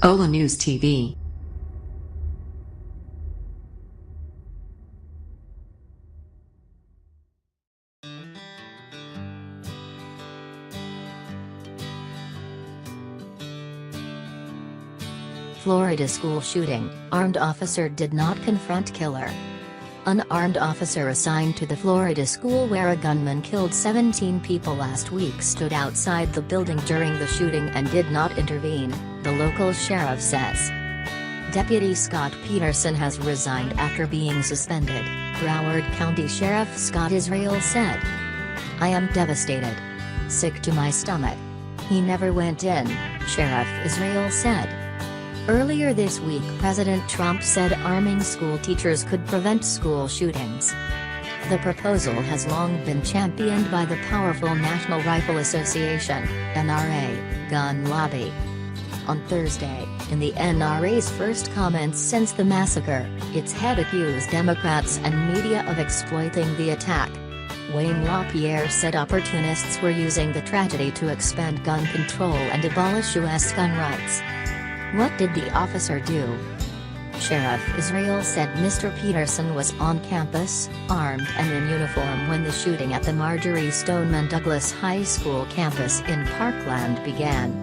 Ola News TV. Florida school shooting, armed officer did not confront killer. Unarmed officer assigned to the Florida school where a gunman killed 17 people last week stood outside the building during the shooting and did not intervene, the local sheriff says. Deputy Scott Peterson has resigned after being suspended, Broward County Sheriff Scott Israel said. "I am devastated. Sick to my stomach. He never went in," Sheriff Israel said. Earlier this week President Trump said arming school teachers could prevent school shootings. The proposal has long been championed by the powerful National Rifle Association (NRA) gun lobby. On Thursday, in the NRA's first comments since the massacre, its head accused Democrats and media of exploiting the attack. Wayne LaPierre said opportunists were using the tragedy to expand gun control and abolish U.S. gun rights. What did the officer do? Sheriff Israel said Mr. Peterson was on campus, armed and in uniform when the shooting at the Marjorie Stoneman Douglas High School campus in Parkland began.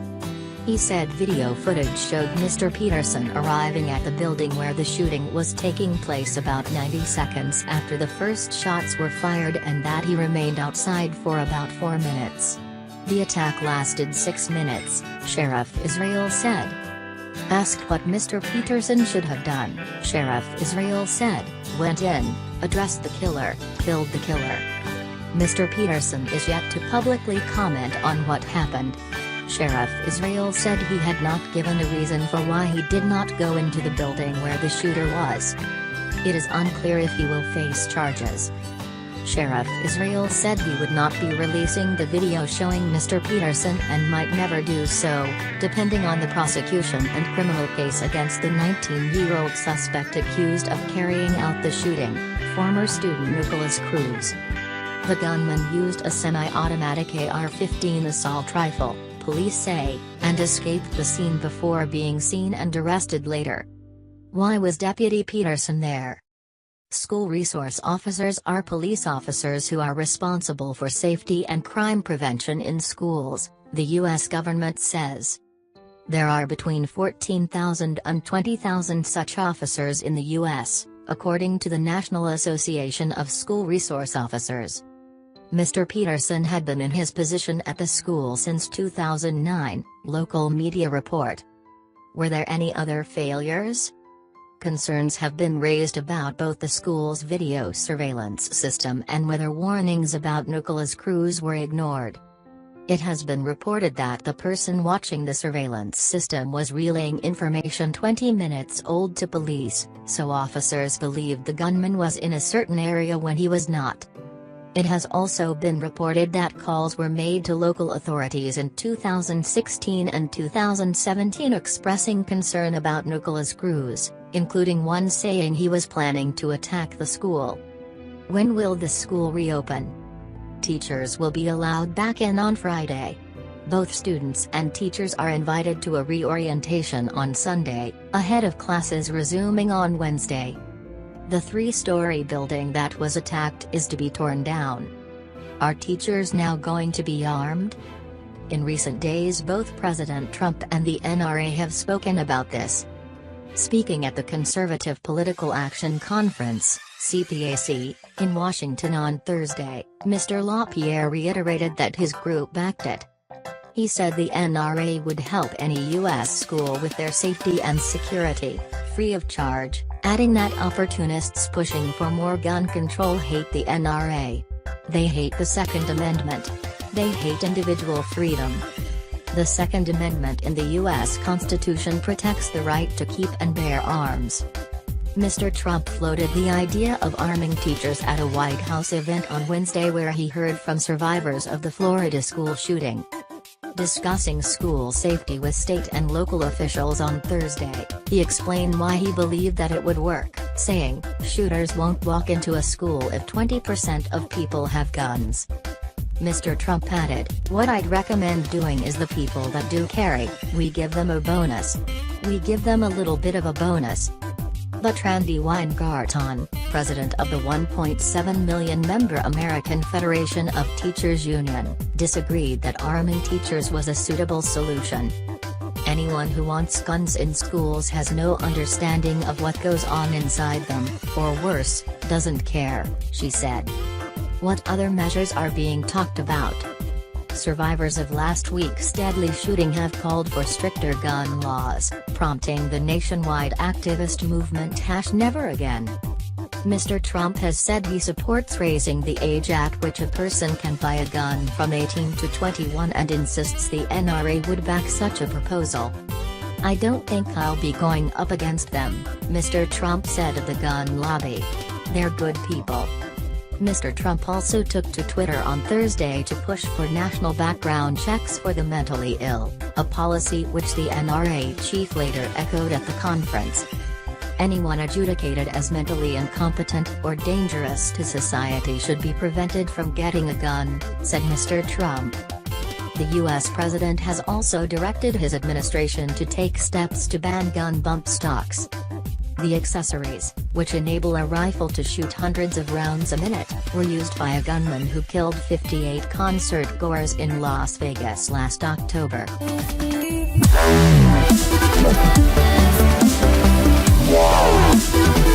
He said video footage showed Mr. Peterson arriving at the building where the shooting was taking place about 90 seconds after the first shots were fired and that he remained outside for about 4 minutes. The attack lasted 6 minutes, Sheriff Israel said. Asked what Mr. Peterson should have done, Sheriff Israel said, "Went in, addressed the killer, killed the killer." Mr. Peterson is yet to publicly comment on what happened. Sheriff Israel said he had not given a reason for why he did not go into the building where the shooter was. It is unclear if he will face charges. Sheriff Israel said he would not be releasing the video showing Mr. Peterson and might never do so, depending on the prosecution and criminal case against the 19-year-old suspect accused of carrying out the shooting, former student Nicholas Cruz. The gunman used a semi-automatic AR-15 assault rifle, police say, and escaped the scene before being seen and arrested later. Why was Deputy Peterson there? School resource officers are police officers who are responsible for safety and crime prevention in schools, the U.S. government says. There are between 14,000 and 20,000 such officers in the U.S., according to the National Association of School Resource Officers. Mr. Peterson had been in his position at the school since 2009, local media report. Were there any other failures? Concerns have been raised about both the school's video surveillance system and whether warnings about Nicholas Cruz were ignored. It has been reported that the person watching the surveillance system was relaying information 20 minutes old to police, so officers believed the gunman was in a certain area when he was not. It has also been reported that calls were made to local authorities in 2016 and 2017 expressing concern about Nicholas Cruz, including one saying he was planning to attack the school. When will the school reopen? Teachers will be allowed back in on Friday. Both students and teachers are invited to a reorientation on Sunday, ahead of classes resuming on Wednesday. The 3-story building that was attacked is to be torn down. Are teachers now going to be armed? In recent days both President Trump and the NRA have spoken about this. Speaking at the Conservative Political Action Conference, CPAC, in Washington on Thursday, Mr. LaPierre reiterated that his group backed it. He said the NRA would help any U.S. school with their safety and security, free of charge, adding that opportunists pushing for more gun control hate the NRA. They hate the Second Amendment. They hate individual freedom. The Second Amendment in the U.S. Constitution protects the right to keep and bear arms. Mr. Trump floated the idea of arming teachers at a White House event on Wednesday where he heard from survivors of the Florida school shooting. Discussing school safety with state and local officials on Thursday, he explained why he believed that it would work, saying, "Shooters won't walk into a school if 20% of people have guns." Mr. Trump added, "What I'd recommend doing is the people that do carry, we give them a bonus. We give them a little bit of a bonus. But Randy Weingarten, president of the 1.7 million member American Federation of Teachers Union, disagreed that arming teachers was a suitable solution. Anyone who wants guns in schools has no understanding of what goes on inside them, or worse, doesn't care, she said. What other measures are being talked about? Survivors of last week's deadly shooting have called for stricter gun laws, prompting the nationwide activist movement #NeverAgain. Mr. Trump has said he supports raising the age at which a person can buy a gun from 18 to 21 and insists the NRA would back such a proposal. "I don't think I'll be going up against them," Mr. Trump said of the gun lobby. "They're good people." Mr. Trump also took to Twitter on Thursday to push for national background checks for the mentally ill, a policy which the NRA chief later echoed at the conference. "Anyone adjudicated as mentally incompetent or dangerous to society should be prevented from getting a gun," said Mr. Trump. The U.S. president has also directed his administration to take steps to ban gun bump stocks. The accessories, which enable a rifle to shoot hundreds of rounds a minute, were used by a gunman who killed 58 concert-goers in Las Vegas last October. Wow.